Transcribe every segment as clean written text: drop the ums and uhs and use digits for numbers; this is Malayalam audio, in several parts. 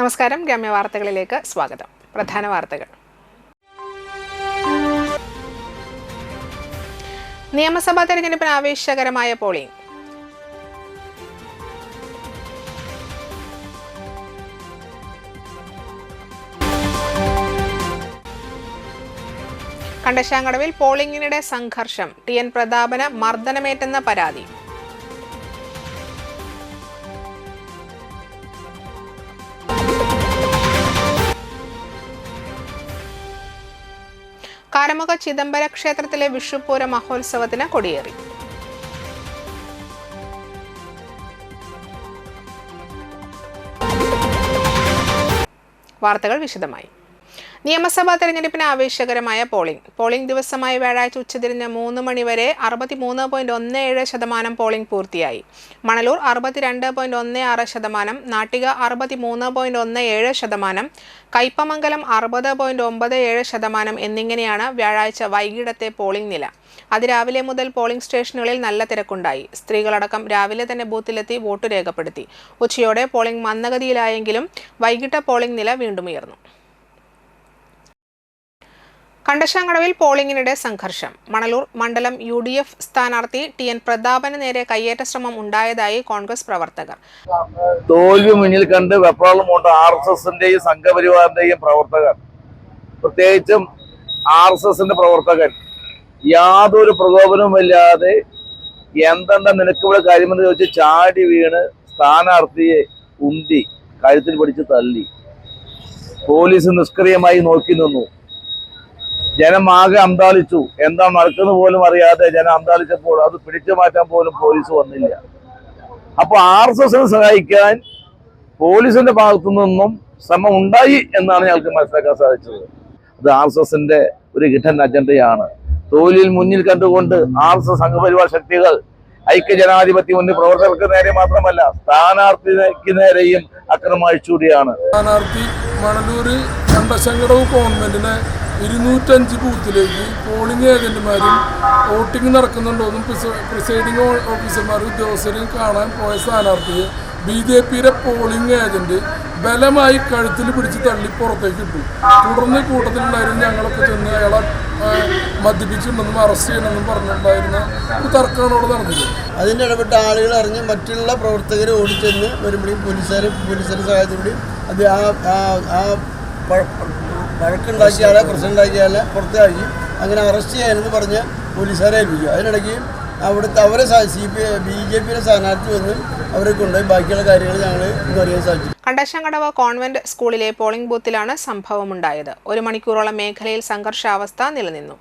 നമസ്കാരം, ഗ്രാമ്യ വാർത്തകളിലേക്ക് സ്വാഗതം. പ്രധാന വാർത്തകൾ. നിയമസഭാ തെരഞ്ഞെടുപ്പിന് ആവേശകരമായ പോളിംഗ്. കണ്ടശാങ്കടവിൽ പോളിംഗിനിടെ സംഘർഷം. TN പ്രതാപന് മർദ്ദനമേറ്റെന്ന പരാതി. കാരമുഖ ചിദംബര ക്ഷേത്രത്തിലെ വിഷുപ്പൂര മഹോത്സവത്തിന് കൊടിയേറി. വാർത്തകൾ വിശദമായി. നിയമസഭാ തെരഞ്ഞെടുപ്പിന് ആവേശകരമായ പോളിംഗ് ദിവസമായ വ്യാഴാഴ്ച ഉച്ചതിരിഞ്ഞ് 3 മണി വരെ 63.17% പോളിംഗ് പൂർത്തിയായി. മണലൂർ 62.16%, നാട്ടിക 63.17%, കയ്പമംഗലം 60.97% എന്നിങ്ങനെയാണ് വ്യാഴാഴ്ച വൈകിട്ടത്തെ പോളിംഗ് നില. അതിരാവിലെ മുതൽ പോളിംഗ് സ്റ്റേഷനുകളിൽ നല്ല തിരക്കുണ്ടായി. സ്ത്രീകളടക്കം രാവിലെ തന്നെ ബൂത്തിലെത്തി വോട്ട് രേഖപ്പെടുത്തി. ഉച്ചയോടെ പോളിംഗ് മന്ദഗതിയിലായെങ്കിലും വൈകിട്ട് പോളിംഗ് നില വീണ്ടും ഉയർന്നു. കണ്ടശാങ്കടവിൽ പോളിംഗിനിടെ സംഘർഷം. മണലൂർ മണ്ഡലം UDF സ്ഥാനാർത്ഥി TN പ്രതാപന് നേരെ കയ്യേറ്റ ശ്രമം ഉണ്ടായതായി കോൺഗ്രസ് പ്രവർത്തകർ. തോൽവി മുന്നിൽ കണ്ട് വെപ്രാളമുണ്ട് RSSന്റെയും സംഘപരിവാറിന്റെയും പ്രവർത്തകർ, പ്രത്യേകിച്ചും RSSന്റെ പ്രവർത്തകൻ യാതൊരു പ്രകോപനവുമില്ലാതെ എന്തെന്താ നിനക്കിവിടെ കാര്യമെന്ന് ചോദിച്ച് ചാടി വീണ് സ്ഥാനാർത്ഥിയെ ഉന്തി കഴുത്തിൽ പിടിച്ച് തള്ളി. പോലീസ് നിഷ്ക്രിയമായി നോക്കി നിന്നു. ജനം ആകെ അന്താളിച്ചു. എന്താ നടക്കുന്ന പോലും അറിയാതെ ജനം അന്താളിച്ചപ്പോൾ അത് പിടിച്ചു മാറ്റാൻ പോലും പോലീസ് വന്നില്ല. അപ്പൊ RSSനെ സഹായിക്കാൻ പോലീസിന്റെ ഭാഗത്തു നിന്നും ശ്രമം ഉണ്ടായി എന്നാണ് ഞങ്ങൾക്ക് മനസ്സിലാക്കാൻ സാധിച്ചത്. അത് RSSന്റെ ഒരു ഹിഡൻ അജണ്ടയാണ്. തോൽവിയിൽ മുന്നിൽ കണ്ടുകൊണ്ട് RSS സംഘപരിവാർ ശക്തികൾ ഐക്യജനാധിപത്യ മുന്നിൽ പ്രവർത്തകർക്ക് നേരെ മാത്രമല്ല സ്ഥാനാർത്ഥിക്ക് നേരെയും അക്രമം അഴിച്ചുകൂടിയാണ്. സ്ഥാനാർത്ഥി മണലൂര് കണ്ടശങ്കടവ് ഗവൺമെന്റിനെ 205 ബൂത്തിലേക്ക് പോളിംഗ് ഏജന്റുമാരും വോട്ടിംഗ് നടക്കുന്നുണ്ടോന്നും പ്രിസൈഡിംഗ് ഓഫീസർമാരും ഉദ്യോഗസ്ഥരെയും കാണാൻ പോയ സ്ഥാനാർത്ഥിയെ BJPയുടെ പോളിംഗ് ഏജന്റ് ബലമായി കഴുത്തിൽ പിടിച്ച് തള്ളി പുറത്തേക്ക് ഇട്ടു. തുടർന്ന് കൂട്ടത്തിലുണ്ടായിരുന്ന ഞങ്ങളൊക്കെ ചെന്ന് അയാളെ മദ്യപിച്ചിട്ടുണ്ടെന്നും അറസ്റ്റ് ചെയ്യണമെന്നും പറഞ്ഞിട്ടുണ്ടായിരുന്ന ഒരു തർക്കമാണ് അവിടെ നടന്നത്. അതിൻ്റെ ഇടപെട്ട ആളുകൾ അറിഞ്ഞ് മറ്റുള്ള പ്രവർത്തകർ ഓടിച്ചെന്ന് വരുമ്പോഴും പോലീസുകാരുടെ സഹായത്തോടെ അത് ആ വഴക്കുണ്ടാക്കിയ ആളെ പ്രശ്നമുണ്ടാക്കിയ ആളെ പുറത്താക്കി അങ്ങനെ അറസ്റ്റ് ചെയ്യാനെന്ന് പറഞ്ഞ് പോലീസുകാരെ ഏൽപ്പിക്കുക. അതിനിടയ്ക്ക് അവരെ BJPയുടെ സ്ഥാനാർത്ഥി വന്ന് അവരെ കൊണ്ടുപോയി ബാക്കിയുള്ള കാര്യങ്ങൾ ഞങ്ങൾ ഇന്ന് അറിയാൻ സാധിച്ചു. കണ്ടശാങ്കടവ് കോൺവെന്റ് സ്കൂളിലെ പോളിംഗ് ബൂത്തിലാണ് സംഭവമുണ്ടായത്. 1 മണിക്കൂറോളം മേഖലയിൽ സംഘർഷാവസ്ഥ നിലനിന്നു.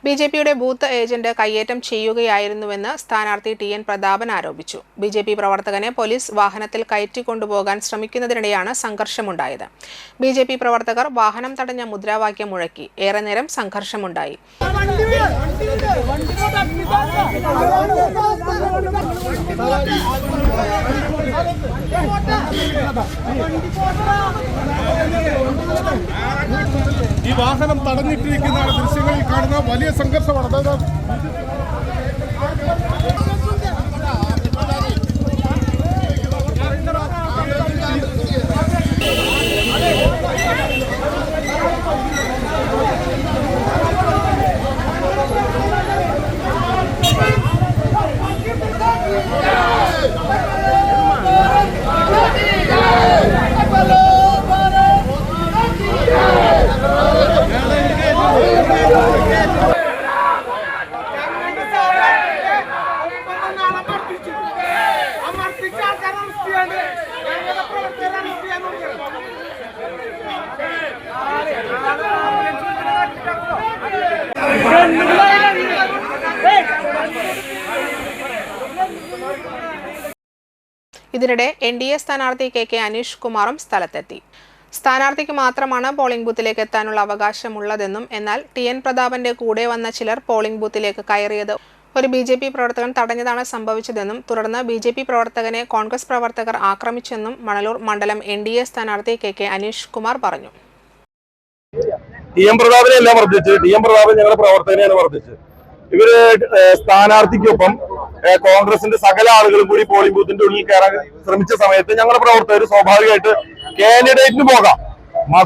BJPയുടെ ബൂത്ത് ഏജന്റ് കയ്യേറ്റം ചെയ്യുകയായിരുന്നുവെന്ന് സ്ഥാനാർത്ഥി TN പ്രതാപൻ ആരോപിച്ചു. BJP പ്രവർത്തകനെ പോലീസ് വാഹനത്തിൽ കയറ്റിക്കൊണ്ടുപോകാൻ ശ്രമിക്കുന്നതിനിടെയാണ് സംഘർഷമുണ്ടായത്. BJP പ്രവർത്തകർ വാഹനം തടഞ്ഞ മുദ്രാവാക്യം മുഴക്കി. ഏറെ നേരം സംഘർഷമുണ്ടായി. ഈ വാഹനം തടഞ്ഞിട്ടിരിക്കുന്ന ദൃശ്യങ്ങളിൽ കാണുന്ന വലിയ സംഘർഷമാണ്. അതായത് ഇതിനിടെ NDA സ്ഥാനാർത്ഥി KK അനീഷ് കുമാറും സ്ഥലത്തെത്തി. സ്ഥാനാർത്ഥിക്ക് മാത്രമാണ് പോളിംഗ് ബൂത്തിലേക്ക് എത്താനുള്ള അവകാശമുള്ളതെന്നും എന്നാൽ TN പ്രതാപന്റെ കൂടെ വന്ന ചിലർ പോളിംഗ് ബൂത്തിലേക്ക് കയറിയത് ഒരു BJP പ്രവർത്തകൻ തടഞ്ഞതാണ് സംഭവിച്ചതെന്നും തുടർന്ന് BJP പ്രവർത്തകനെ കോൺഗ്രസ് പ്രവർത്തകർ ആക്രമിച്ചെന്നും മണലൂർ മണ്ഡലം NDA സ്ഥാനാർത്ഥി KK അനീഷ് കുമാർ പറഞ്ഞു. TN പ്രതാപനെ എല്ലാം വർദ്ധിച്ച് TN പ്രതാപൻ ഞങ്ങളുടെ പ്രവർത്തകനെയാണ് വർദ്ധിച്ച്. ഇവര് സ്ഥാനാർത്ഥിക്കൊപ്പം കോൺഗ്രസിന്റെ സകല ആളുകളും കൂടി പോളിംഗ് ബൂത്തിന്റെ ഉള്ളിൽ കയറാൻ ശ്രമിച്ച സമയത്ത് ഞങ്ങളുടെ പ്രവർത്തകർ സ്വാഭാവികമായിട്ട് കാൻഡിഡേറ്റിന് പോകാം,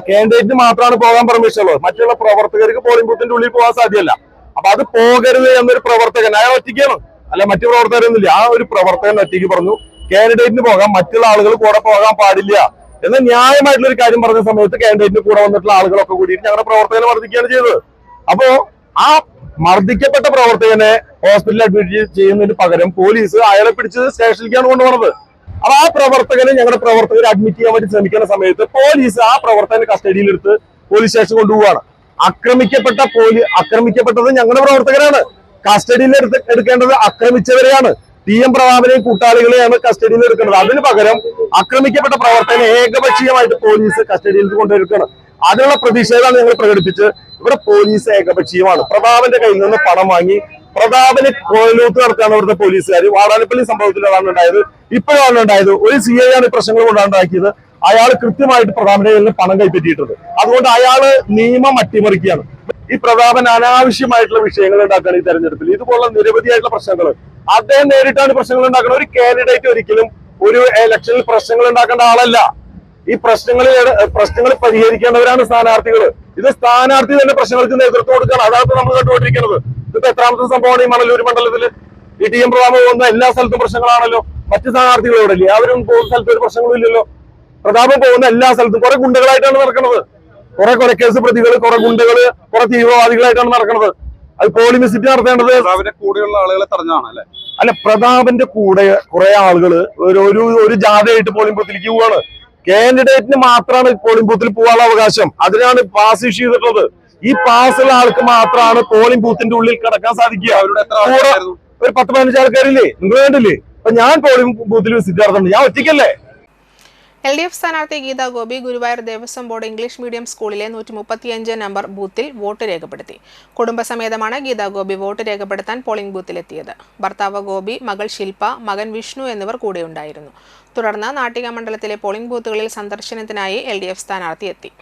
കാൻഡിഡേറ്റിന് മാത്രമാണ് പോകാൻ പെർമിഷൻ ഉള്ളത്, മറ്റുള്ള പ്രവർത്തകർക്ക് പോളിംഗ് ബൂത്തിന്റെ ഉള്ളിൽ പോകാൻ സാധ്യമല്ല. അപ്പൊ അത് പോകരുത് എന്നൊരു പ്രവർത്തകൻ, അയാൾ ഒറ്റയ്ക്കാണ്, അല്ല മറ്റു പ്രവർത്തകരൊന്നുമില്ല, ആ ഒരു പ്രവർത്തകൻ ഒറ്റയ്ക്ക് പറഞ്ഞു കാൻഡിഡേറ്റിന് പോകാം, മറ്റുള്ള ആളുകൾ കൂടെ പോകാൻ പാടില്ല എന്ന് ന്യായമായിട്ടുള്ള ഒരു കാര്യം പറഞ്ഞ സമയത്ത് കാൻഡിഡേറ്റിന് കൂടെ വന്നിട്ടുള്ള ആളുകളൊക്കെ കൂടിയിട്ട് ഞങ്ങളുടെ പ്രവർത്തകനെ മർദ്ദിക്കുകയാണ് ചെയ്തത്. അപ്പോ ആ മർദ്ദിക്കപ്പെട്ട പ്രവർത്തകനെ ഹോസ്പിറ്റലിൽ അഡ്മിറ്റ് ചെയ്യുന്നതിന് പകരം പോലീസ് അയാളെ പിടിച്ച് സ്റ്റേഷനിലേക്കാണ് കൊണ്ടുപോകുന്നത്. അപ്പൊ ആ പ്രവർത്തകനെ ഞങ്ങളുടെ പ്രവർത്തകർ അഡ്മിറ്റ് ചെയ്യാൻ വേണ്ടി ശ്രമിക്കുന്ന സമയത്ത് പോലീസ് ആ പ്രവർത്തകനെ കസ്റ്റഡിയിലെടുത്ത് പോലീസ് സ്റ്റേഷൻ കൊണ്ടുപോവാണ്. ആക്രമിക്കപ്പെട്ടത് ഞങ്ങളുടെ പ്രവർത്തകരാണ്. കസ്റ്റഡിയിൽ എടുക്കേണ്ടത് ആക്രമിച്ചവരെയാണ്. TN പ്രതാപനെയും കൂട്ടാളികളെയാണ് കസ്റ്റഡിയിൽ എടുക്കേണ്ടത്. അതിന് പകരം ആക്രമിക്കപ്പെട്ട പ്രവർത്തകനെ ഏകപക്ഷീയമായിട്ട് പോലീസ് കസ്റ്റഡിയിൽ കൊണ്ടുവരികയാണ്. അതിനുള്ള പ്രതിഷേധമാണ് ഞങ്ങൾ പ്രകടിപ്പിച്ച് ഇവിടെ പോലീസ് ഏകപക്ഷീയമാണ്. പ്രതാപന്റെ കയ്യിൽ നിന്ന് പണം വാങ്ങി പ്രതാപനെ കൊലൂത്ത് നടത്തുകയാണ് ഇവിടുത്തെ പോലീസുകാർ. വാടാനപ്പള്ളി സംഭവത്തിൽ അതാണ് ഉണ്ടായത്, ഇപ്പോഴാണ് ഉണ്ടായത്. ഒരു CI ആണ് ഈ പ്രശ്നങ്ങൾ കൊണ്ടുണ്ടാക്കിയത്. അയാൾ കൃത്യമായിട്ട് പ്രതാപന്റെ കയ്യിൽ നിന്ന് പണം കൈപ്പറ്റിയിട്ടുണ്ട്. അതുകൊണ്ട് അയാള് നിയമം അട്ടിമറിക്കുകയാണ്. ഈ പ്രതാപൻ അനാവശ്യമായിട്ടുള്ള വിഷയങ്ങൾ ഉണ്ടാക്കുകയാണ് ഈ തെരഞ്ഞെടുപ്പിൽ. ഇതുപോലുള്ള നിരവധിയായിട്ടുള്ള പ്രശ്നങ്ങൾ അദ്ദേഹം നേരിട്ടാണ് പ്രശ്നങ്ങൾ ഉണ്ടാക്കുന്നത്. ഒരു കാൻഡിഡേറ്റ് ഒരിക്കലും ഒരു ഇലക്ഷനിൽ പ്രശ്നങ്ങൾ ഉണ്ടാക്കേണ്ട ആളല്ല. ഈ പ്രശ്നങ്ങൾ പരിഹരിക്കേണ്ടവരാണ് സ്ഥാനാർത്ഥികൾ. ഇത് സ്ഥാനാർത്ഥി തന്നെ പ്രശ്നങ്ങൾക്ക് നേതൃത്വം കൊടുക്കുകയാണ്. അതാണ് നമ്മൾ കണ്ടുകൊണ്ടിരിക്കുന്നത്. ഇതിപ്പോ എത്രാമത്തെ സംഭവമാണ് ഈ മണലൂർ മണ്ഡലത്തിൽ? ഈ TN പ്രതാപൻ പോകുന്ന എല്ലാ സ്ഥലത്തും പ്രശ്നങ്ങളാണല്ലോ. മറ്റു സ്ഥാനാർത്ഥികളോട് ഇല്ലേ? അവരും പോകുന്ന സ്ഥലത്ത് ഒരു പ്രശ്നങ്ങളും ഇല്ലല്ലോ. പ്രതാപൻ പോകുന്ന എല്ലാ സ്ഥലത്തും കുറെ ഗുണ്ടകളായിട്ടാണ് നടക്കുന്നത്. കുറെ കൊലക്കേസ് പ്രതികൾ, കുറെ ഗുണ്ടകള്, കുറെ തീവ്രവാദികളായിട്ടാണ് നടക്കുന്നത്. അത് പോളിംഗ് വിസിറ്റ് നടത്തേണ്ടത് കൂടെയുള്ള ആളുകളെ തടഞ്ഞാണ് അല്ലെ? അല്ല, പ്രതാപന്റെ കൂടെ കുറെ ആളുകൾ ഒരു ജാഥയായിട്ട് പോളിംഗ് ബൂത്തിലേക്ക് പോവാണ്. കാൻഡിഡേറ്റിന് മാത്രമാണ് പോളിംഗ് ബൂത്തിൽ പോകാനുള്ള അവകാശം. അതിനാണ് പാസ് ഇഷ്യൂ ചെയ്തിട്ടുള്ളത്. ഈ പാസ്സുള്ള ആൾക്ക് മാത്രമാണ് പോളിംഗ് ബൂത്തിന്റെ ഉള്ളിൽ കിടക്കാൻ സാധിക്കുക. ഒരു 10-15 ആൾക്കാരില്ലേ, നിങ്ങൾ വേണ്ടില്ലേ? അപ്പൊ ഞാൻ പോളിംഗ് ബൂത്തിൽ വിസിറ്റ് നടത്തുന്നുണ്ട്, ഞാൻ ഒറ്റയ്ക്കല്ലേ? LDF സ്ഥാനാർത്ഥി Geetha Gopi Guruvayur Devaswom board English medium സ്കൂളിലെ 135 നമ്പർ ബൂത്തിൽ വോട്ട് രേഖപ്പെടുത്തി. കുടുംബസമേതമാണ് ഗീതാ ഗോപി വോട്ട് രേഖപ്പെടുത്താൻ പോളിംഗ് ബൂത്തിലെത്തിയത്. ഭർത്താവ് ഗോപി, മകൾ ശില്പ, മകൻ വിഷ്ണു എന്നിവർ കൂടെയുണ്ടായിരുന്നു. തുടർന്ന് നാട്ടിക മണ്ഡലത്തിലെ പോളിംഗ് ബൂത്തുകളിൽ സന്ദർശനത്തിനായി LDF സ്ഥാനാർത്ഥി എത്തി.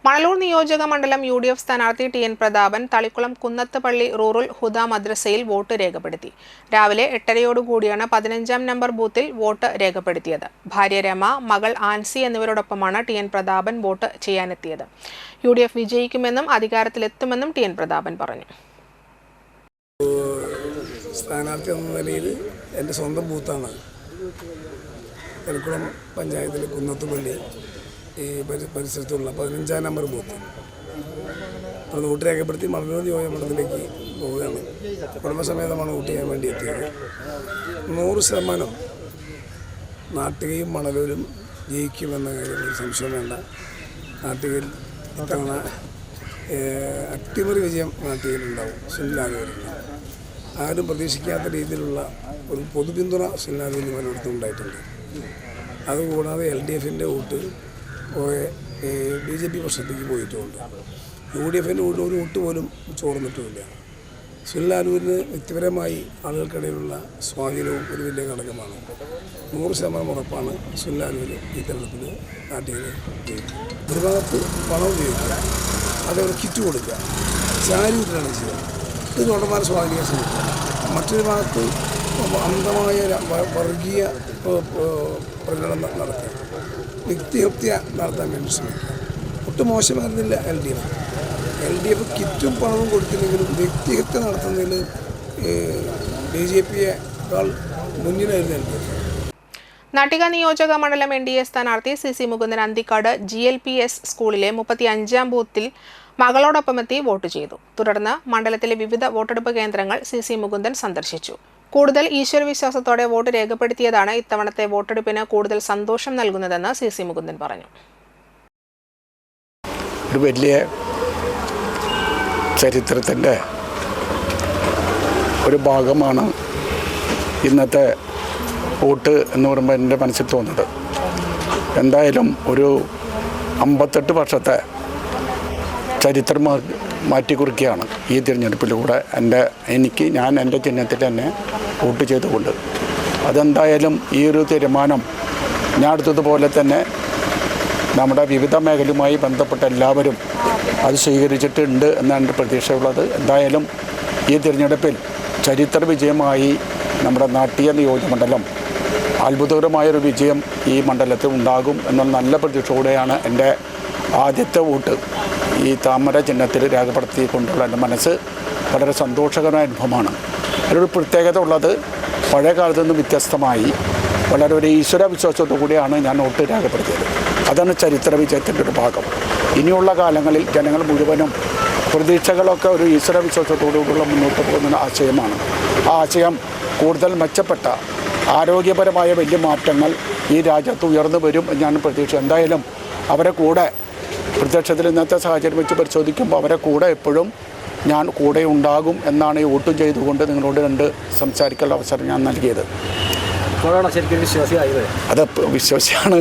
മണലൂർ നിയോജക മണ്ഡലം UDF സ്ഥാനാർത്ഥി TN പ്രതാപൻ തളിക്കുളം കുന്നത്തുപള്ളി റൂറൽ ഹുദ മദ്രസയിൽ വോട്ട് രേഖപ്പെടുത്തി. രാവിലെ 8:30യോടുകൂടിയാണ് 15-ാം നമ്പർ ബൂത്തിൽ വോട്ട് രേഖപ്പെടുത്തിയത്. ഭാര്യ രമ, മകൾ ആൻസി എന്നിവരോടൊപ്പമാണ് TN പ്രതാപൻ വോട്ട് ചെയ്യാനെത്തിയത്. UDF വിജയിക്കുമെന്നും അധികാരത്തിലെത്തുമെന്നും TN പ്രതാപൻ പറഞ്ഞു. സ്ഥാനാർത്ഥി എന്ന നിലയിൽ എൻ്റെ സ്വന്തം ബൂത്താണ് തളിക്കുളം പഞ്ചായത്തിലെ കുന്നത്തുപള്ളി ഈ പരിസരത്തുള്ള 15-ാം നമ്പർ ബൂത്ത്. അത് വോട്ട് രേഖപ്പെടുത്തി മണലൂർ നിയോജക മണ്ഡലത്തിലേക്ക് പോവുകയാണ്. കുടുംബസമേതമാണ് വോട്ട് ചെയ്യാൻ വേണ്ടി എത്തിയത്. 100% നാട്ടികയും മണലൂരും ജയിക്കുമെന്ന കാര്യം ഒരു സംശയം വേണ്ട. നാട്ടികയിൽ ഇത്തവണ അട്ടിമറി വിജയം നാട്ടികയിലുണ്ടാവും. സുനിലാലൂരിൽ ആരും പ്രതീക്ഷിക്കാത്ത രീതിയിലുള്ള ഒരു പൊതുപിന്തുണ സുനിലാലൂരിൽ പലയിടത്തും ഉണ്ടായിട്ടുണ്ട്. അതുകൂടാതെ LDFൻ്റെ വോട്ട് BJP പക്ഷത്തേക്ക് പോയിട്ടുമുണ്ട്. UDFൻ്റെ വോട്ട് ഒരു വോട്ട് പോലും ചോർന്നിട്ടുമില്ല. സുനിലാലൂരിന് വ്യക്തിപരമായി ആളുകൾക്കിടയിലുള്ള സ്വാധീനവും ഒരു വലിയ ഘടകമാണ്. 100% ഉറപ്പാണ് സുനിലാലൂർ ഈ തെരഞ്ഞെടുപ്പിൽ നാട്ടിൽ ജയിക്കും. ഒരു ഭാഗത്ത് പണം ഉപയോഗിക്കുക, അതേപോലെ കിറ്റ് കൊടുക്കുക, ചാരി വിതരണം ചെയ്യുക, ഇത് വോട്ടർമാരെ സ്വാധീനിക്കാൻ ശ്രമിക്കുക. മറ്റൊരു ഭാഗത്ത് അന്ധമായ വർഗീയ പ്രകടനം നടത്തുക, വ്യക്തിഹത്യ നടത്താൻ വേണ്ടി ശ്രമിക്കുക. ഒട്ടും മോശമായിരുന്നില്ല LDF കിറ്റും പണവും കൊടുത്തില്ലെങ്കിലും വ്യക്തിഹത്യ നടത്തുന്നതിൽ BJPയേക്കാൾ മുന്നിലായിരുന്നു LDF. നാട്ടിക നിയോജക മണ്ഡലം NDA സ്ഥാനാർത്ഥി CC മുകുന്ദൻ അന്തിക്കാട് GLPS സ്കൂളിലെ 35-ാം ബൂത്തിൽ മകളോടൊപ്പമെത്തി വോട്ട് ചെയ്തു. തുടർന്ന് മണ്ഡലത്തിലെ വിവിധ വോട്ടെടുപ്പ് കേന്ദ്രങ്ങൾ CC മുകുന്ദൻ സന്ദർശിച്ചു. കൂടുതൽ ഈശ്വരവിശ്വാസത്തോടെ വോട്ട് രേഖപ്പെടുത്തിയതാണ് ഇത്തവണത്തെ വോട്ടെടുപ്പിന് കൂടുതൽ സന്തോഷം നൽകുന്നതെന്ന് CC മുകുന്ദൻ പറഞ്ഞു. ഒരു വലിയ ചരിത്രത്തിൻ്റെ ഒരു ഭാഗമാണ് ഇന്നത്തെ വോട്ട് എന്ന് പറയുമ്പോൾ എൻ്റെ മനസ്സിൽ തോന്നുന്നത്. എന്തായാലും ഒരു 58 വർഷത്തെ ചരിത്രം മാറ്റിക്കുറിക്കുകയാണ് ഈ തിരഞ്ഞെടുപ്പിലൂടെ ഞാൻ എൻ്റെ ചിഹ്നത്തിൽ തന്നെ വോട്ട് ചെയ്തുകൊണ്ട്. അതെന്തായാലും ഈ ഒരു തീരുമാനം ഞാൻ എടുത്തതുപോലെ തന്നെ നമ്മുടെ വിവിധ മേഖലയുമായി ബന്ധപ്പെട്ട എല്ലാവരും അത് സ്വീകരിച്ചിട്ടുണ്ട് എന്നാണ് എൻ്റെ പ്രതീക്ഷയുള്ളത്. എന്തായാലും ഈ തിരഞ്ഞെടുപ്പിൽ ചരിത്ര വിജയമായി നമ്മുടെ നാട്ടിക നിയോജകമണ്ഡലം അത്ഭുതകരമായൊരു വിജയം ഈ മണ്ഡലത്തിൽ ഉണ്ടാകും എന്നുള്ള നല്ല പ്രതീക്ഷയോടെയാണ് എൻ്റെ ആദ്യത്തെ വോട്ട് ഈ താമര ചിഹ്നത്തിൽ രേഖപ്പെടുത്തിക്കൊണ്ടുള്ള എൻ്റെ മനസ്സ് വളരെ സന്തോഷകരമായ അനുഭവമാണ്. അതിലൊരു പ്രത്യേകത ഉള്ളത്, പഴയ കാലത്തു നിന്ന് വ്യത്യസ്തമായി വളരെ ഒരു ഈശ്വര വിശ്വാസത്തോടു കൂടിയാണ് ഞാൻ വോട്ട് രേഖപ്പെടുത്തിയത്. അതാണ് ചരിത്ര വിജയത്തിൻ്റെ ഒരു ഭാഗം. ഇനിയുള്ള കാലങ്ങളിൽ ജനങ്ങൾ മുഴുവനും പ്രതീക്ഷകളൊക്കെ ഒരു ഈശ്വര വിശ്വാസത്തോടുകൂടിയുള്ള മുന്നോട്ട് പോകുന്ന ആശയമാണ്. ആ ആശയം കൂടുതൽ മെച്ചപ്പെട്ട ആരോഗ്യപരമായ വലിയ മാറ്റങ്ങൾ ഈ രാജ്യത്ത് ഉയർന്നു വരും എന്നാണ് പ്രതീക്ഷ. എന്തായാലും അവരെ കൂടെ പ്രത്യക്ഷത്തിൽ ഇന്നത്തെ സാഹചര്യം വെച്ച് പരിശോധിക്കുമ്പോൾ അവരെ കൂടെ എപ്പോഴും ഞാൻ കൂടെ ഉണ്ടാകും എന്നാണ് ഈ വോട്ടും ചെയ്തുകൊണ്ട് നിങ്ങളോട് സംസാരിക്കാനുള്ള അവസരം ഞാൻ നൽകിയത്. അത് വിശ്വാസിയാണ്.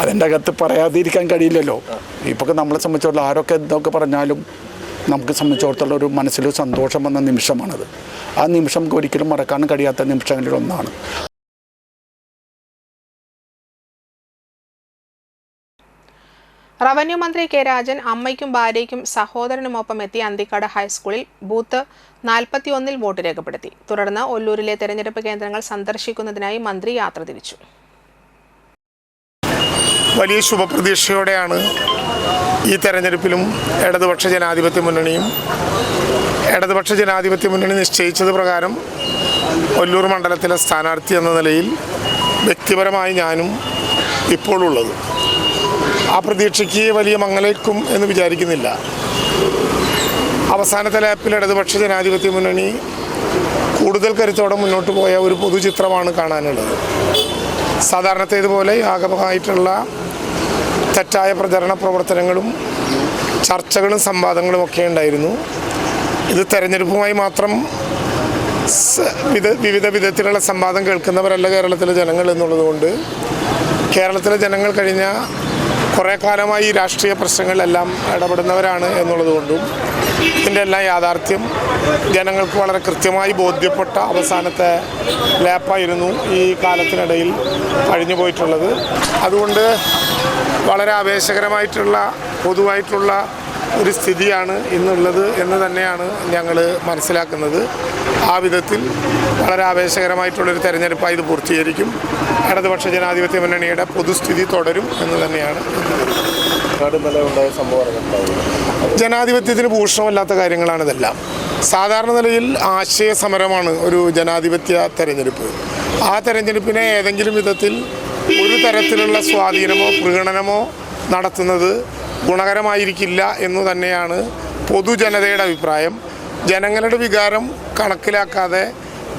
അതിൻ്റെ അകത്ത് പറയാതിരിക്കാൻ കഴിയില്ലല്ലോ. ഇപ്പോൾ നമ്മളെ സംബന്ധിച്ചിടത്തോളം ആരൊക്കെ എന്തൊക്കെ പറഞ്ഞാലും നമുക്ക് സംബന്ധിച്ചിടത്തോളം ഒരു മനസ്സിൽ സന്തോഷം വന്ന നിമിഷമാണത്. ആ നിമിഷം ഒരിക്കലും മറക്കാൻ കഴിയാത്ത നിമിഷങ്ങളിലൊന്നാണ്. റവന്യൂ മന്ത്രി കെ രാജൻ അമ്മയ്ക്കും ഭാര്യയ്ക്കും സഹോദരനുമൊപ്പം എത്തി അന്തിക്കാട് ഹൈസ്കൂളിൽ ബൂത്ത് 41 വോട്ട് രേഖപ്പെടുത്തി. തുടർന്ന് ഒല്ലൂരിലെ തെരഞ്ഞെടുപ്പ് കേന്ദ്രങ്ങൾ സന്ദർശിക്കുന്നതിനായി മന്ത്രി യാത്ര തിരിച്ചു. വലിയ ശുഭപ്രതീക്ഷയോടെയാണ് ഈ തെരഞ്ഞെടുപ്പിലും ഇടതുപക്ഷ ജനാധിപത്യ മുന്നണി നിശ്ചയിച്ചത് പ്രകാരം ഒല്ലൂർ മണ്ഡലത്തിലെ സ്ഥാനാർത്ഥി എന്ന നിലയിൽ വ്യക്തിപരമായി ഞാനും ഇപ്പോൾ ഉള്ളത്. ആ പ്രതീക്ഷയ്ക്ക് വലിയ മങ്ങലേക്കും എന്ന് വിചാരിക്കുന്നില്ല. അവസാനത്തെ ലാപ്പിൽ ഇടതുപക്ഷ ജനാധിപത്യ മുന്നണി കൂടുതൽ കരുത്തോടെ മുന്നോട്ട് പോയ ഒരു പൊതുചിത്രമാണ് കാണാനുള്ളത്. സാധാരണത്തേതുപോലെ വ്യാപകമായിട്ടുള്ള തെറ്റായ പ്രചരണ പ്രവർത്തനങ്ങളും ചർച്ചകളും സംവാദങ്ങളും ഒക്കെ ഉണ്ടായിരുന്നു. ഇത് തെരഞ്ഞെടുപ്പുമായി മാത്രം വിവിധ വിധത്തിലുള്ള സംവാദം കേൾക്കുന്നവരല്ല കേരളത്തിലെ ജനങ്ങൾ എന്നുള്ളതുകൊണ്ട് കേരളത്തിലെ ജനങ്ങൾ കഴിഞ്ഞ കുറേ കാലമായി ഈ രാഷ്ട്രീയ പ്രശ്നങ്ങളിലെല്ലാം ഇടപെടുന്നവരാണ് എന്നുള്ളതുകൊണ്ടും ഇതിൻ്റെ എല്ലാം യാഥാർത്ഥ്യം ജനങ്ങൾക്ക് വളരെ കൃത്യമായി ബോധ്യപ്പെട്ട അവസാനത്തെ ലാപ്പായിരുന്നു ഈ കാലത്തിനിടയിൽ കഴിഞ്ഞു പോയിട്ടുള്ളത്. അതുകൊണ്ട് വളരെ ആവേശകരമായിട്ടുള്ള പൊതുവായിട്ടുള്ള ഒരു സ്ഥിതിയാണ് ഇന്നുള്ളത് എന്ന് തന്നെയാണ് ഞങ്ങൾ മനസ്സിലാക്കുന്നത്. ആ വിധത്തിൽ വളരെ ആവേശകരമായിട്ടുള്ളൊരു തെരഞ്ഞെടുപ്പായി ഇത് പൂർത്തീകരിക്കും. ഇടതുപക്ഷ ജനാധിപത്യ മുന്നണിയുടെ പൊതുസ്ഥിതി തുടരും എന്ന് തന്നെയാണ്. ജനാധിപത്യത്തിന് ഭൂഷണമല്ലാത്ത കാര്യങ്ങളാണിതെല്ലാം. സാധാരണ നിലയിൽ ആശയ സമരമാണ് ഒരു ജനാധിപത്യ തെരഞ്ഞെടുപ്പ്. ആ തെരഞ്ഞെടുപ്പിനെ ഏതെങ്കിലും വിധത്തിൽ ഒരു തരത്തിലുള്ള സ്വാധീനമോ പ്രീണനമോ നടത്തുന്നത് ഗുണകരമായിരിക്കില്ല എന്ന് തന്നെയാണ് പൊതുജനതയുടെ അഭിപ്രായം. ജനങ്ങളുടെ വികാരം കണക്കിലാക്കാതെ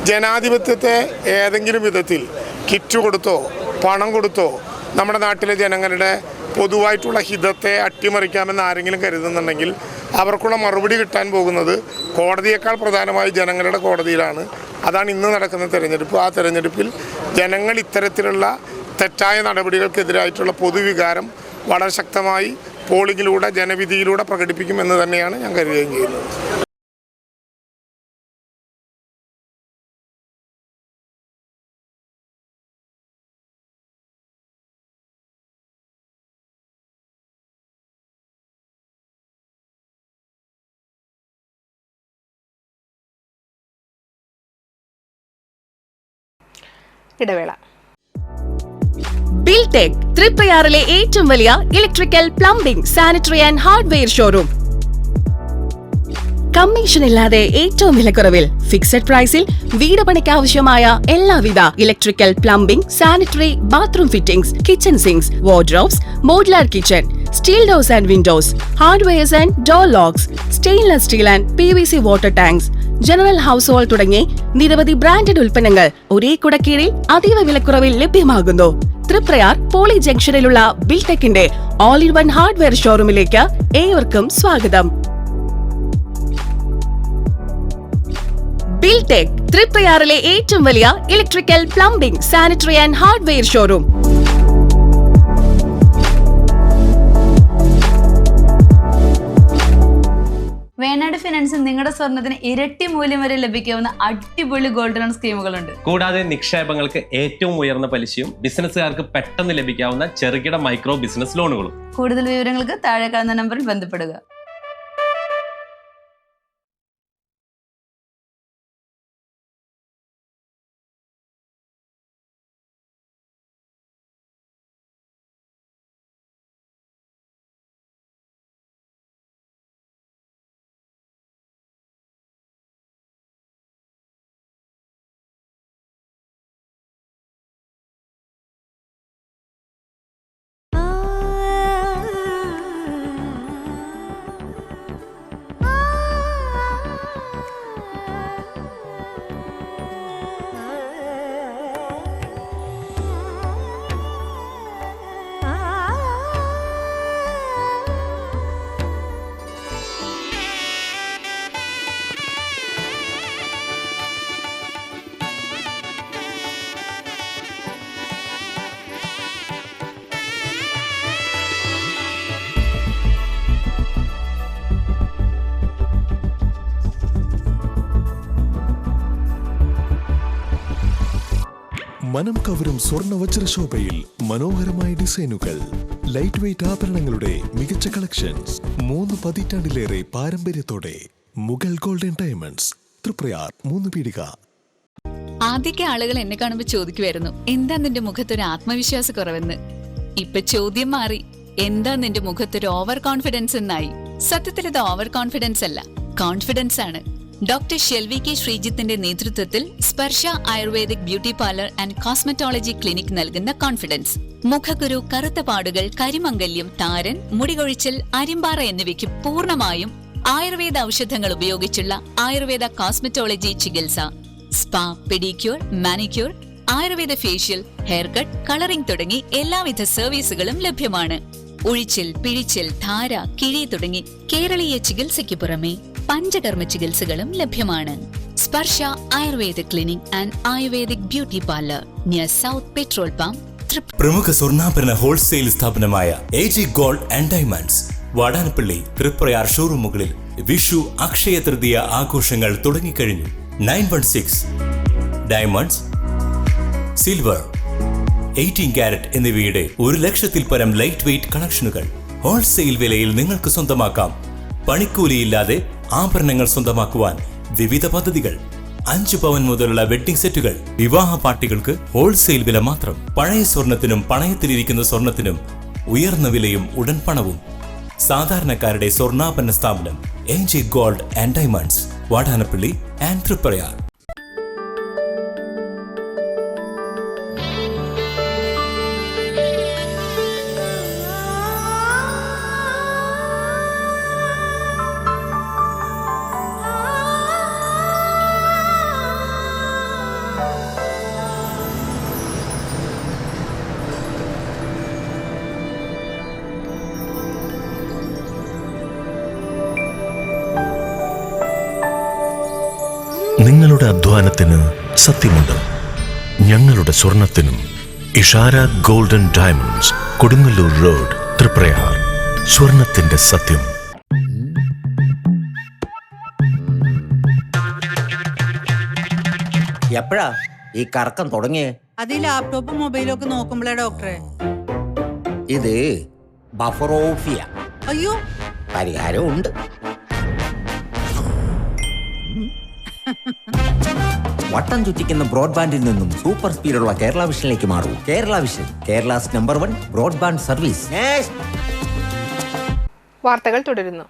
ജനാധിപത്യത്തെ ഏതെങ്കിലും വിധത്തിൽ കിറ്റ് കൊടുത്തോ പണം കൊടുത്തോ നമ്മുടെ നാട്ടിലെ ജനങ്ങളുടെ പൊതുവായിട്ടുള്ള ഹിതത്തെ അട്ടിമറിക്കാമെന്ന് ആരെങ്കിലും കരുതുന്നുണ്ടെങ്കിൽ അവർക്കുള്ള മറുപടി കിട്ടാൻ പോകുന്നത് കോടതിയേക്കാൾ പ്രധാനമായി ജനങ്ങളുടെ കോടതിയിലാണ്. അതാണ് ഇന്ന് നടക്കുന്ന തെരഞ്ഞെടുപ്പ്. ആ തെരഞ്ഞെടുപ്പിൽ ജനങ്ങൾ ഇത്തരത്തിലുള്ള തെറ്റായ നടപടികൾക്കെതിരായിട്ടുള്ള പൊതുവികാരം വളരെ ശക്തമായി പോളിംഗിലൂടെ ജനവിധിയിലൂടെ പ്രകടിപ്പിക്കുമെന്ന് തന്നെയാണ് ഞാൻ കരുതുകയും ചെയ്യുന്നത്. ഇടവേള. ബിൽടെക് തൃപ്രയാറിലെ ഏറ്റവും വലിയ electrical plumbing sanitary and hardware showroom. Commission ഇല്ലാതെ ഏറ്റവും വിലക്കുറവിൽ ഫിക്സഡ് പ്രൈസിൽ വീട് പണിക്ക് ആവശ്യമായ എല്ലാവിധ electrical plumbing sanitary bathroom fittings kitchen sinks wardrobes modular kitchen steel doors and windows hardwares and door locks stainless steel and PVC water tanks general household തുടങ്ങി നിരവധി ബ്രാൻഡഡ് ഉൽപ്പന്നങ്ങൾ ഒരേ കുടക്കീഴിൽ അതീവ വിലക്കുറവിൽ ലഭ്യമാകുന്നു. തൃപ്രയാർ പോളി ജംഗ്ഷനിലുള്ള ബിൽടെക്കിന്റെ ഓൾ ഇൻ വൺ ഹാർഡ്വെയർ ഷോറൂമിലേക്ക് ഏവർക്കും സ്വാഗതം. ബിൽടെക് തൃപ്രയാറിലെ ഏറ്റവും വലിയ electrical, plumbing, sanitary and hardware showroom. Venad ഫിനാൻസിൽ നിങ്ങളുടെ സ്വർണ്ണത്തിന് ഇരട്ടി മൂല്യം വരെ ലഭിക്കാവുന്ന അടിപൊളി ഗോൾഡ് ലോൺ സ്കീമുകളുണ്ട്. കൂടാതെ നിക്ഷേപങ്ങൾക്ക് ഏറ്റവും ഉയർന്ന പലിശയും ബിസിനസ്സുകാർക്ക് പെട്ടെന്ന് ലഭിക്കാവുന്ന ചെറുകിട മൈക്രോ ബിസിനസ് ലോണുകളും. കൂടുതൽ വിവരങ്ങൾക്ക് താഴെ കാണുന്ന നമ്പറിൽ ബന്ധപ്പെടുക. മനം കവരും സ്വർണ്ണ വജ്രശോഭയിൽ മനോഹരമായ ഡിസൈനുകൾ, ലൈറ്റ് വെയ്റ്റ് ആഭരണങ്ങളുടെ മികച്ച കളക്ഷൻസ്, 3 പതിറ്റാണ്ടിലേറെ പാരമ്പര്യത്തോടെ മുഗൾ ഗോൾഡൻ ഡയമണ്ട്സ്, തൃപ്രയാർ 3 പീടിക. ആദ്യമൊക്കെ ആളുകൾ എന്നെ കാണുമ്പോൾ ചോദിക്കുമായിരുന്നു, എന്താ നിന്റെ മുഖത്തൊരു ആത്മവിശ്വാസ കുറവെന്ന്. ഇപ്പൊ ചോദ്യം മാറി, എന്താ നിന്റെ മുഖത്തൊരു ഓവർ കോൺഫിഡൻസ് എന്നായി. സത്യത്തിൽ ഇത് ഓവർ കോൺഫിഡൻസ് അല്ല, കോൺഫിഡൻസ് ആണ്. ഡോക്ടർ ഷെൽവി കെ ശ്രീജിത്തിന്റെ നേതൃത്വത്തിൽ Sparsha ayurvedic beauty parlour and cosmetology clinic നൽകുന്ന കോൺഫിഡൻസ്. മുഖക്കുരു, കറുത്ത പാടുകൾ, കരിമംഗല്യം, താരൻ, മുടികൊഴിച്ചൽ, അരിമ്പാറ എന്നിവയ്ക്ക് പൂർണ്ണമായും ആയുർവേദ ഔഷധങ്ങൾ ഉപയോഗിച്ചുള്ള ആയുർവേദ കോസ്മെറ്റോളജി ചികിത്സ. Spa, pedicure, manicure, Ayurveda facial, hair cut, colouring തുടങ്ങി എല്ലാവിധ സർവീസുകളും ലഭ്യമാണ്. ഉഴിച്ചിൽ, പിഴിച്ചിൽ, ധാര, കിഴി തുടങ്ങി കേരളീയ ചികിത്സയ്ക്ക് പുറമെ പഞ്ചകർമ്മ ചികിത്സകളും ലഭ്യമാണ്. Sparsha ayurveda clinic and ayurvedic beauty parlour near south petrol pump. പ്രമുഖ സ്വർണ്ണാഭരണ ഹോൾസെയിൽ സ്ഥാപനമായ AG gold and diamonds Vadanappally, Thriprayar ഷോറൂമുകളിൽ വിഷു, അക്ഷയ തൃതീയ ആഘോഷങ്ങൾ തുടങ്ങിക്കഴിഞ്ഞു. 916 ഡയമണ്ട്സ്, സിൽവർ, 18 കാരറ്റ് എന്നിവയുടെ 1 ലക്ഷത്തിൽ പരം ലൈറ്റ് വെയ്റ്റ് കളക്ഷനുകൾ ഹോൾസെയിൽ വിലയിൽ നിങ്ങൾക്ക് സ്വന്തമാക്കാം. പണിക്കൂലിയില്ലാതെ ആഭരണങ്ങൾ സ്വന്തമാക്കുവാൻ വിവിധ പദ്ധതികൾ. 5 പവൻ മുതലുള്ള വെഡ്ഡിംഗ് സെറ്റുകൾ. വിവാഹ പാർട്ടികൾക്ക് ഹോൾസെയിൽ വില മാത്രം. പഴയ സ്വർണത്തിനും പണയത്തിലിരിക്കുന്ന സ്വർണത്തിനും ഉയർന്ന വിലയും ഉടൻ പണവും. സാധാരണക്കാരുടെ സ്വർണ്ണാഭരണ സ്ഥാപനം AG gold and diamonds, Vadanappally and Thriprayar. നിങ്ങളുടെ അധ്വാനത്തിന് സത്യമുണ്ട്, ഞങ്ങളുടെ സ്വർണത്തിനും. Ishara golden diamonds, Kodungallur road, Thriprayar. സ്വർണത്തിന്റെ സത്യം. എപ്പോഴാ ഈ കറക്കം തുടങ്ങിയേ? അത് ഈ ലാപ്ടോപ്പും മൊബൈലും ഒക്കെ നോക്കുമ്പോഴേ ഡോക്ടറെ. ഇത് ബഫറോഫിയ. അയ്യോ, പരിഹാരം ഉണ്ട്. വട്ടം ചുറ്റിക്കുന്ന ബ്രോഡ്ബാൻഡിൽ നിന്നും സൂപ്പർ സ്പീഡുള്ള കേരള വിഷനിലേക്ക് മാറൂ. Kerala vision, Kerala's number 1 broadband service. വാർത്തകൾ തുടരുന്നു.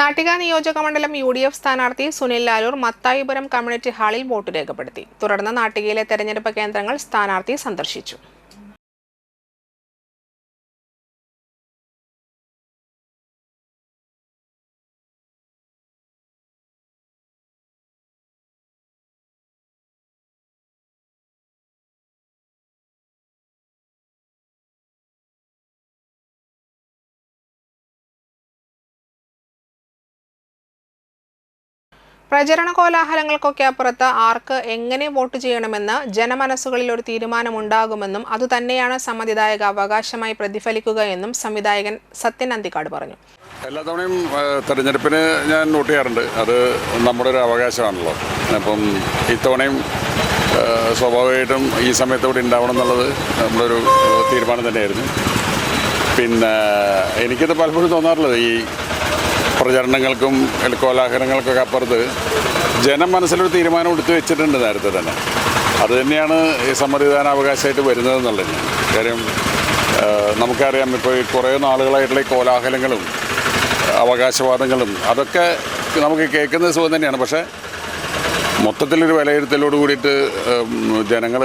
നാട്ടിക നിയോജക മണ്ഡലം UDF സ്ഥാനാർത്ഥി സുനിൽ ലാലൂർ മത്തായിപുരം കമ്മ്യൂണിറ്റി ഹാളിൽ വോട്ട് രേഖപ്പെടുത്തി. തുടർന്ന് നാട്ടികയിലെ തെരഞ്ഞെടുപ്പ് കേന്ദ്രങ്ങൾ സ്ഥാനാർത്ഥി സന്ദർശിച്ചു. പ്രചരണ കോലാഹലങ്ങൾക്കൊക്കെ അപ്പുറത്ത് ആർക്ക് എങ്ങനെ വോട്ട് ചെയ്യണമെന്ന് ജനമനസ്സുകളിൽ ഒരു തീരുമാനമുണ്ടാകുമെന്നും അതുതന്നെയാണ് സമ്മതിദായക അവകാശമായി പ്രതിഫലിക്കുക എന്നും സംവിധായകൻ സത്യൻ അന്തിക്കാട് പറഞ്ഞു. എല്ലാ തവണയും തെരഞ്ഞെടുപ്പിന് ഞാൻ വോട്ട് ചെയ്യാറുണ്ട്. അത് നമ്മുടെ ഒരു അവകാശമാണല്ലോ. അപ്പം ഇത്തവണയും സ്വാഭാവികമായിട്ടും ഈ സമയത്തോടെ ഉണ്ടാവണം എന്നുള്ളത് നമ്മളൊരു തീരുമാനം തന്നെയായിരുന്നു. പിന്നെ എനിക്കത് പലപ്പോഴും തോന്നാറുള്ളത് ഈ പ്രചരണങ്ങൾക്കും കോലാഹലങ്ങൾക്കൊക്കെ അപ്പുറത്ത് ജനമനസ്സിലൊരു തീരുമാനം എടുത്തു വെച്ചിട്ടുണ്ട് നേരത്തെ തന്നെ. അത് തന്നെയാണ് ഈ സമ്മതിദാനാവകാശമായിട്ട് വരുന്നതെന്നുള്ളത്. കാര്യം നമുക്കറിയാം, ഇപ്പോൾ ഈ കുറേ നാളുകളായിട്ടുള്ള ഈ കോലാഹലങ്ങളും അവകാശവാദങ്ങളും അതൊക്കെ നമുക്ക് കേൾക്കുന്ന സുഖം തന്നെയാണ്. പക്ഷേ മൊത്തത്തിലൊരു വിലയിരുത്തലോട് കൂടിയിട്ട് ജനങ്ങൾ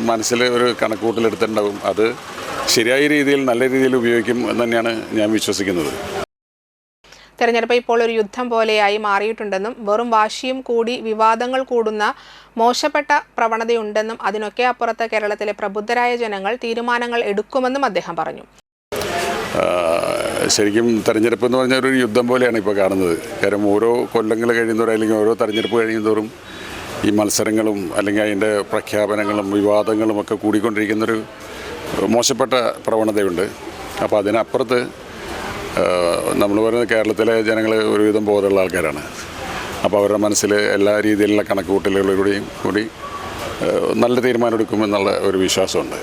മനസ്സിൽ ഒരു കണക്കുകൂട്ടലെടുത്തിട്ടുണ്ടാകും. അത് ശരിയായ രീതിയിൽ നല്ല രീതിയിൽ ഉപയോഗിക്കും എന്ന് തന്നെയാണ് ഞാൻ വിശ്വസിക്കുന്നത്. തെരഞ്ഞെടുപ്പ് ഇപ്പോൾ ഒരു യുദ്ധം പോലെയായി മാറിയിട്ടുണ്ടെന്നും വെറും വാശിയും കൂടി വിവാദങ്ങൾ കൂടുന്ന മോശപ്പെട്ട പ്രവണതയുണ്ടെന്നും അതിനൊക്കെ അപ്പുറത്ത് കേരളത്തിലെ പ്രബുദ്ധരായ ജനങ്ങൾ തീരുമാനങ്ങൾ എടുക്കുമെന്നും അദ്ദേഹം പറഞ്ഞു. ശരിക്കും തെരഞ്ഞെടുപ്പ് എന്ന് പറഞ്ഞാൽ ഒരു യുദ്ധം പോലെയാണ് ഇപ്പോൾ കാണുന്നത്. കാരണം ഓരോ കൊല്ലങ്ങൾ കഴിയുന്നവരും അല്ലെങ്കിൽ ഓരോ തെരഞ്ഞെടുപ്പ് കഴിയുന്നതോറും ഈ മത്സരങ്ങളും അല്ലെങ്കിൽ അതിൻ്റെ പ്രഖ്യാപനങ്ങളും വിവാദങ്ങളും ഒക്കെ കൂടിക്കൊണ്ടിരിക്കുന്നൊരു മോശപ്പെട്ട പ്രവണതയുണ്ട്. അപ്പോൾ അതിനപ്പുറത്ത് നമ്മൾ പറയുന്നത് കേരളത്തിലെ ജനങ്ങൾ ഒരുവിധം ബോധമുള്ള ആൾക്കാരാണ്. അപ്പോൾ അവരുടെ മനസ്സിൽ എല്ലാ രീതിയിലുള്ള കണക്കുകൂട്ടലുകളിലൂടെയും കൂടി നല്ല തീരുമാനം എടുക്കുമെന്നുള്ള ഒരു വിശ്വാസമുണ്ട്.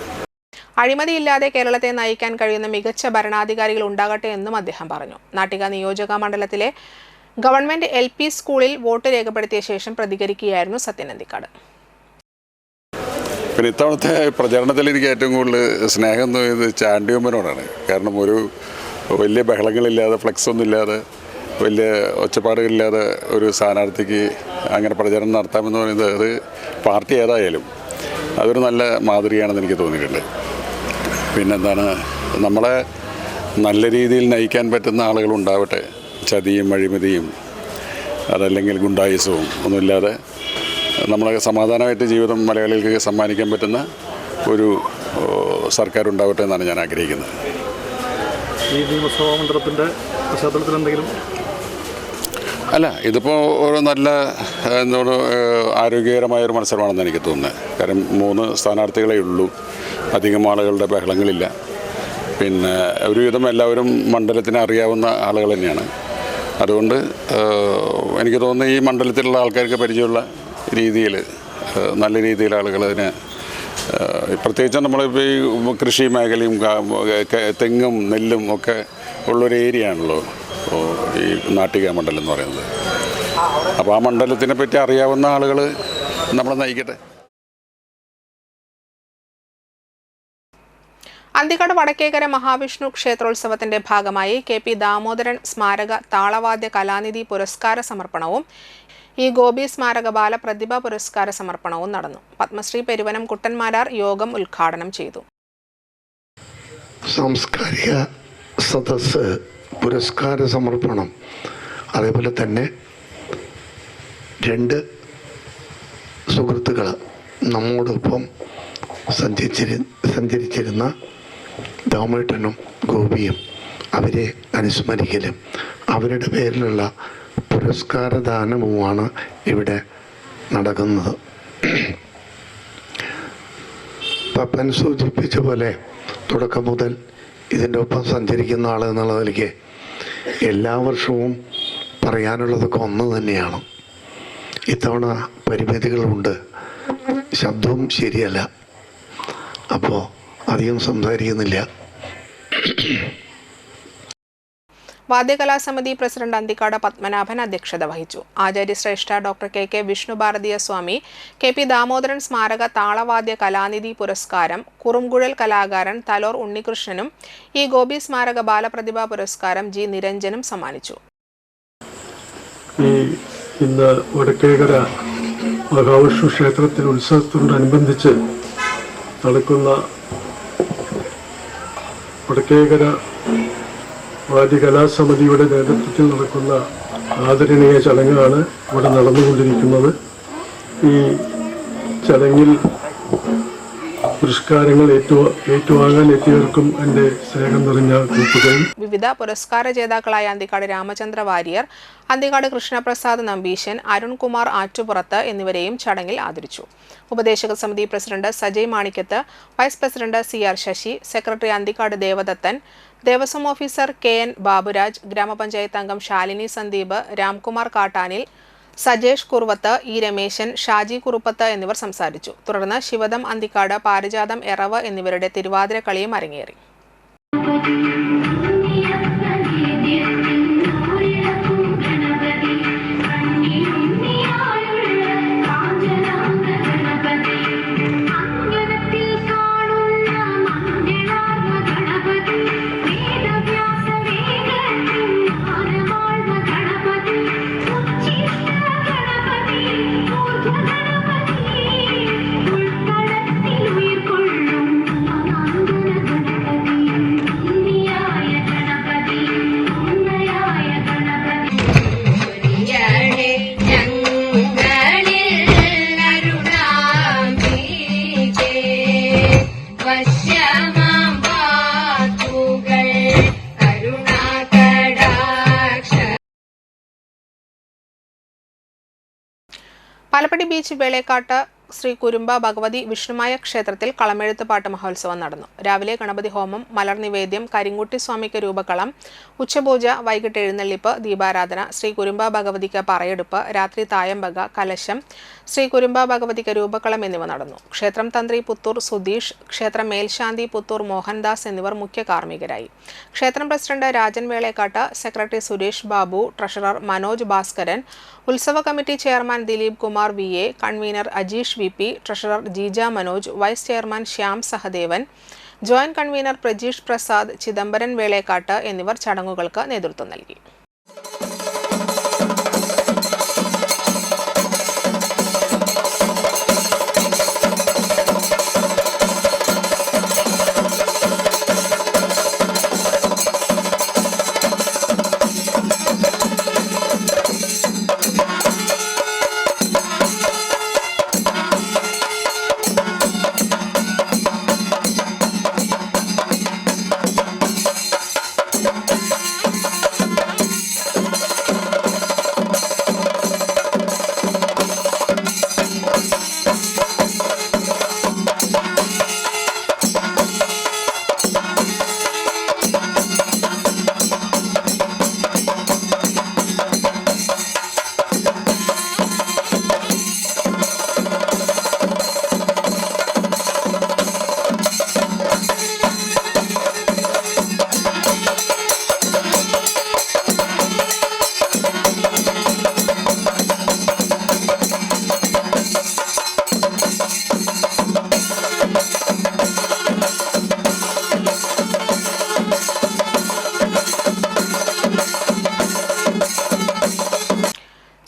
അഴിമതിയില്ലാതെ കേരളത്തെ നയിക്കാൻ കഴിയുന്ന മികച്ച ഭരണാധികാരികൾ ഉണ്ടാകട്ടെ എന്നും അദ്ദേഹം പറഞ്ഞു. നാട്ടിക നിയോജക മണ്ഡലത്തിലെ ഗവൺമെന്റ് LP സ്കൂളിൽ വോട്ട് രേഖപ്പെടുത്തിയ ശേഷം പ്രതികരിക്കുകയായിരുന്നു സത്യൻ അന്തിക്കാട്. പിന്നെ ഇത്തവണത്തെ പ്രചരണത്തിൽ എനിക്ക് ഏറ്റവും കൂടുതൽ സ്നേഹം തോന്നിയത് ചാണ്ടിയമ്മനോടാണ്. കാരണം ഒരു വലിയ ബഹളങ്ങളില്ലാതെ, ഫ്ലെക്സൊന്നും ഇല്ലാതെ, വലിയ ഒച്ചപ്പാടുകളില്ലാതെ ഒരു സ്ഥാനാർത്ഥിക്ക് അങ്ങനെ പ്രചരണം നടത്താമെന്ന് പറയുന്നത് അത് പാർട്ടി ഏതായാലും അതൊരു നല്ല മാതൃകയാണെന്ന് എനിക്ക് തോന്നിയിട്ടുണ്ട്. പിന്നെന്താണ്, നമ്മളെ നല്ല രീതിയിൽ നയിക്കാൻ പറ്റുന്ന ആളുകളുണ്ടാവട്ടെ. ചതിയും അഴിമതിയും അതല്ലെങ്കിൽ ഗുണ്ടായുസവും ഒന്നുമില്ലാതെ നമ്മളെ സമാധാനമായിട്ട് ജീവിതം മലയാളികൾക്ക് സമ്മാനിക്കാൻ പറ്റുന്ന ഒരു സർക്കാർ ഉണ്ടാവട്ടെ എന്നാണ് ഞാൻ ആഗ്രഹിക്കുന്നത്. ഈ നിയമസഭാ മണ്ഡലത്തിൻ്റെ പശ്ചാത്തലത്തിൽ എന്തെങ്കിലും അല്ല, ഇതിപ്പോൾ ഒരു നല്ല എന്താണ് ആരോഗ്യകരമായൊരു മത്സരമാണെന്ന് എനിക്ക് തോന്നുന്നത്. കാരണം 3 സ്ഥാനാർത്ഥികളേ ഉള്ളൂ, അധികം ആളുകളുടെ ബഹളങ്ങളില്ല. പിന്നെ ഒരുവിധം എല്ലാവരും മണ്ഡലത്തിനെ അറിയാവുന്ന ആളുകൾ തന്നെയാണ്. അതുകൊണ്ട് എനിക്ക് തോന്നുന്നു ഈ മണ്ഡലത്തിലുള്ള ആൾക്കാർക്ക് പരിചയമുള്ള രീതിയിൽ നല്ല രീതിയിൽ ആളുകളതിനെ, പ്രത്യേകിച്ച് നമ്മളിപ്പോൾ ഈ കൃഷി മേഖലയും തെങ്ങും നെല്ലും ഒക്കെ ഉള്ളൊരു ഏരിയ ആണല്ലോ ഈ നാട്ടിക മണ്ഡലം എന്ന് പറയുന്നത്. അപ്പോൾ ആ മണ്ഡലത്തിനെ പറ്റി അറിയാവുന്ന ആളുകൾ നമ്മളെ നയിക്കട്ടെ. അന്തിക്കാട് വടക്കേക്കര മഹാവിഷ്ണു ക്ഷേത്രോത്സവത്തിന്റെ ഭാഗമായി KP ദാമോദരൻ സ്മാരക താളവാദ്യ കലാനിധി പുരസ്കാര സമർപ്പണവും ഈ ഗോപി സ്മാരക ബാലപ്രതിഭ പുരസ്കാര സമർപ്പണവും നടന്നു. പത്മശ്രീ പെരുവനം കുട്ടന്മാരാർ യോഗം ഉദ്ഘാടനം ചെയ്തു. സാംസ്കാരിക സദസ്സ്, പുരസ്കാര സമർപ്പണം, അതേപോലെ തന്നെ 2 സുഹൃത്തുക്കൾ നമ്മോടൊപ്പം സഞ്ചരിച്ചിരുന്ന ദാമേട്ടനും ഗോപിയും, അവരെ അനുസ്മരിക്കലും അവരുടെ പേരിലുള്ള പുരസ്കാരദാനവുമാണ് ഇവിടെ നടക്കുന്നത്. പപ്പൻ സൂചിപ്പിച്ച പോലെ തുടക്കം മുതൽ ഇതിൻ്റെ ഒപ്പം സഞ്ചരിക്കുന്ന ആൾ എന്നുള്ള നിലയ്ക്ക് എല്ലാ വർഷവും പറയാനുള്ളതൊക്കെ ഒന്ന് തന്നെയാണ്. ഇത്തവണ പരിമിതികളുണ്ട്, ശബ്ദവും ശരിയല്ല, അപ്പോൾ അധികം സംസാരിക്കുന്നില്ല. വാദ്യകലാസമിതി പ്രസിഡന്റ് അന്തിക്കാട് പത്മനാഭൻ അധ്യക്ഷത വഹിച്ചു. ആചാര്യശ്രേഷ്ഠ ഡോക്ടർ KK വിഷ്ണുഭാരതീയ സ്വാമി KP ദാമോദരൻ സ്മാരക താളവാദ്യ കലാനിധി പുരസ്കാരം കുറുംകുഴൽ കലാകാരൻ തലോർ ഉണ്ണികൃഷ്ണനും ഈ ഗോപി സ്മാരക ബാലപ്രതിഭ പുരസ്കാരം G നിരഞ്ജനും സമ്മാനിച്ചു. ഇന്ന് വടക്കേക്കര മഹാവിഷ്ണു ക്ഷേത്രത്തിൽ ഉത്സവത്തോടനുബന്ധിച്ച് നടക്കുന്ന വടക്കേക്കര വാദ്യകലാസമിതിയുടെ നേതൃത്വത്തിൽ നടക്കുന്ന ആദരണീയ ചടങ്ങാണ് ഇവിടെ നടന്നുകൊണ്ടിരിക്കുന്നത്. ഈ ചടങ്ങിൽ പുരസ്കാരങ്ങൾ ഏറ്റുവാങ്ങാൻ എത്തിയവർക്കും എൻ്റെ സ്നേഹം നിറഞ്ഞ കൂപ്പുകൾ. വിവിധ പുരസ്കാര ജേതാക്കളായ അന്തിക്കാട് രാമചന്ദ്ര വാര്യർ, അന്തിക്കാട് കൃഷ്ണപ്രസാദ് നമ്പീശൻ, അരുൺകുമാർ ആറ്റുപുറത്ത് എന്നിവരെയും ചടങ്ങിൽ ആദരിച്ചു. ഉപദേശക സമിതി president Sajay Manikkath, vice president CR Sasi, secretary Anthikkad Devadathan, Devaswom officer KN Baburaj, ഗ്രാമപഞ്ചായത്ത് അംഗം ശാലിനി സന്ദീപ്, രാംകുമാർ കാട്ടാനിൽ, സജേഷ് കുറുവത്ത്, E രമേശൻ, ഷാജി കുറുപ്പത്ത് എന്നിവർ സംസാരിച്ചു. തുടർന്ന് ശിവദം അന്തിക്കാട്, പാരിജാതം എറവ് എന്നിവരുടെ തിരുവാതിര കളിയും അരങ്ങേറി. പാലപ്പടി ബീച്ച് വേളേക്കാട്ട് ശ്രീ കുരുമ്പ ഭഗവതി വിഷ്ണുമായ ക്ഷേത്രത്തിൽ കളമെഴുത്തുപാട്ട് മഹോത്സവം നടന്നു. രാവിലെ ഗണപതി ഹോമം, മലർനിവേദ്യം, കരിങ്കുട്ടി സ്വാമിക്ക് രൂപക്കളം, ഉച്ചപൂജ, വൈകിട്ട് എഴുന്നള്ളിപ്പ്, ദീപാരാധന, ശ്രീ കുരുമ്പ ഭഗവതിക്ക് പറയെടുപ്പ്, രാത്രി തായമ്പക, കലശം, ശ്രീ കുരുമ്പ ഭഗവതിക്ക് രൂപക്കളം എന്നിവ നടന്നു. ക്ഷേത്രം തന്ത്രി പുത്തൂർ സുധീഷ്, ക്ഷേത്രം മേൽശാന്തി പുത്തൂർ മോഹൻദാസ് എന്നിവർ മുഖ്യ കാർമ്മികരായി. ക്ഷേത്രം president Rajan Velekkatt, secretary Suresh Babu, treasurer Manoj Bhaskaran, ഉത്സവ committee chairman Dileep Kumar VA, convener Ajeesh VP, treasurer Jeeja Manoj, vice chairman Shyam Sahadevan, joint convener Prajeesh Prasad, Chidambaran Velekkatt എന്നിവർ ചടങ്ങുകൾക്ക് നേതൃത്വം നൽകി.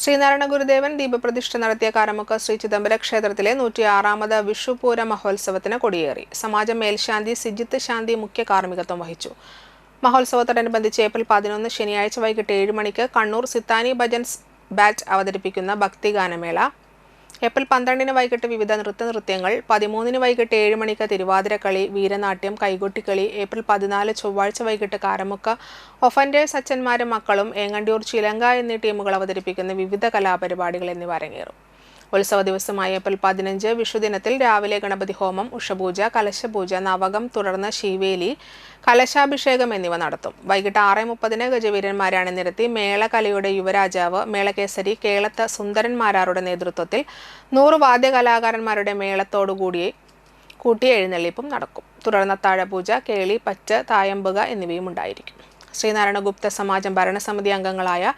ശ്രീനാരായണ ഗുരുദേവൻ ദീപപ്രതിഷ്ഠ നടത്തിയ കാരമുക്ക് ശ്രീ ചിദംബര ക്ഷേത്രത്തിലെ 106ാമത് വിഷുപൂര മഹോത്സവത്തിന് കൊടിയേറി. സമാജം മേൽശാന്തി സിജിത്ത് ശാന്തി മുഖ്യ കാർമ്മികത്വം വഹിച്ചു. മഹോത്സവത്തോടനുബന്ധിച്ച് ഏപ്രിൽ 11 ശനിയാഴ്ച വൈകിട്ട് 7 മണിക്ക് കണ്ണൂർ സിത്താനി ഭജൻസ് ബാറ്റ് അവതരിപ്പിക്കുന്ന ഭക്തിഗാനമേള, ഏപ്രിൽ 12 വൈകിട്ട് വിവിധ നൃത്യങ്ങൾ, 13 വൈകിട്ട് 7 മണിക്ക് തിരുവാതിരക്കളി, വീരനാട്യം, കൈകൊട്ടിക്കളി, ഏപ്രിൽ 14 ചൊവ്വാഴ്ച വൈകിട്ട് കാരമുക്ക് ഒഫൻഡേഴ്സ് അച്ഛന്മാരും മക്കളും, ഏങ്ങണ്ടിയൂർ ചിലങ്ക എന്നീ ടീമുകൾ അവതരിപ്പിക്കുന്ന വിവിധ കലാപരിപാടികൾ എന്നിവ അരങ്ങേറും. ഉത്സവ ദിവസമായ ഏപ്രിൽ 15 വിഷുദിനത്തിൽ രാവിലെ ഗണപതി ഹോമം, ഉഷപൂജ, കലശപൂജ, നവകം, തുടർന്ന് ശീവേലി, കലശാഭിഷേകം എന്നിവ നടത്തും. വൈകിട്ട് 6:30 ഗജവീരന്മാരെ അണിനിരത്തി മേളകലയുടെ യുവരാജാവ് മേളകേസരി കേളത്ത് സുന്ദരന്മാരാരുടെ നേതൃത്വത്തിൽ 100 വാദ്യകലാകാരന്മാരുടെ മേളത്തോടുകൂടി കൂട്ടി എഴുന്നള്ളിപ്പും നടക്കും. തുടർന്ന് അത്താഴപൂജ, കേളി, പറ്റ്, തായമ്പുക എന്നിവയും ഉണ്ടായിരിക്കും. ശ്രീനാരായണ ഗുപ്ത സമാജം ഭരണസമിതി അംഗങ്ങളായ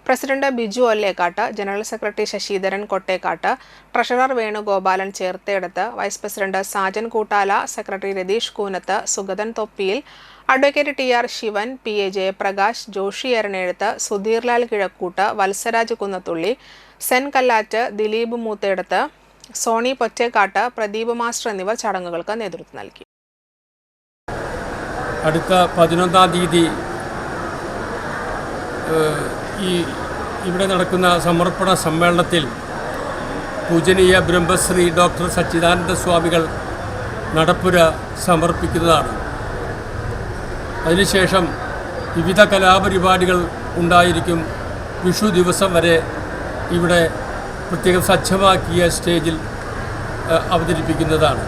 president Biju Ollekkatt, general secretary Sasidharan Kottekkatt, treasurer Venugopalan Cherthedath, vice president Sajan Koottala, secretary Ratheesh Koonath, Sugathan Thoppiyil, advocate TR Sivan, PA Jayaprakash, Joshi Eranezhath, Sudheerlal Kizhakkoot, Valsaraj Kunnathully, Sen Kallatt, Dileep Moothedath, Soni Pottekkatt, Pradeep master എന്നിവർ ചടങ്ങുകൾക്ക് നേതൃത്വം നൽകി. അടുത്ത 11-ാം തീയതി ഇവിടെ നടക്കുന്ന സമർപ്പണ സമ്മേളനത്തിൽ പൂജനീയ ബ്രഹ്മശ്രീ ഡോക്ടർ സച്ചിദാനന്ദ സ്വാമികൾ നടപ്പുര സമർപ്പിക്കുന്നതാണ്. അതിനുശേഷം വിവിധ കലാപരിപാടികൾ ഉണ്ടായിരിക്കും. വിഷു ദിവസം വരെ ഇവിടെ പ്രത്യേകം സജ്ജമാക്കിയ സ്റ്റേജിൽ അവതരിപ്പിക്കുന്നതാണ്.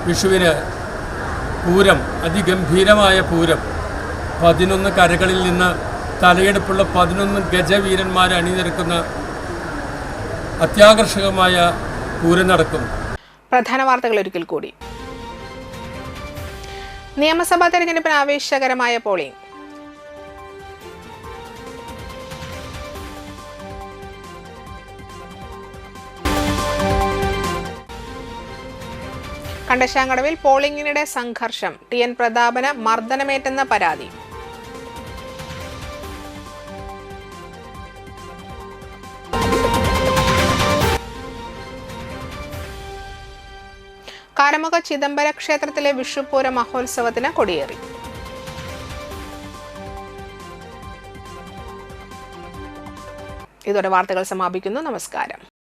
വിഷുവിന് പൂരം, അതിഗംഭീരമായ പൂരം, 11 കരകളിൽ നിന്ന് തലയെടുപ്പുള്ള 11 ഗജവീരന്മാർ അണിനിരക്കുന്ന അത്യാകർഷകമായ പൂരം നടക്കും. പ്രധാന വാർത്തകൾ ഒരിക്കൽ കൂടി. നിയമസഭാ തെരഞ്ഞെടുപ്പിന് ആവേശകരമായ പോളിംഗ്. കണ്ടശാങ്കടവിൽ പോളിംഗിനിടെ സംഘർഷം. TN പ്രതാപന് മർദ്ദനമേറ്റെന്ന പരാതി. കാരമുഖ ചിദംബര ക്ഷേത്രത്തിലെ വിഷുപൂര മഹോത്സവത്തിന് കൊടിയേറി. ഇതോടെ വാർത്തകൾ സമാപിക്കുന്നു. നമസ്കാരം.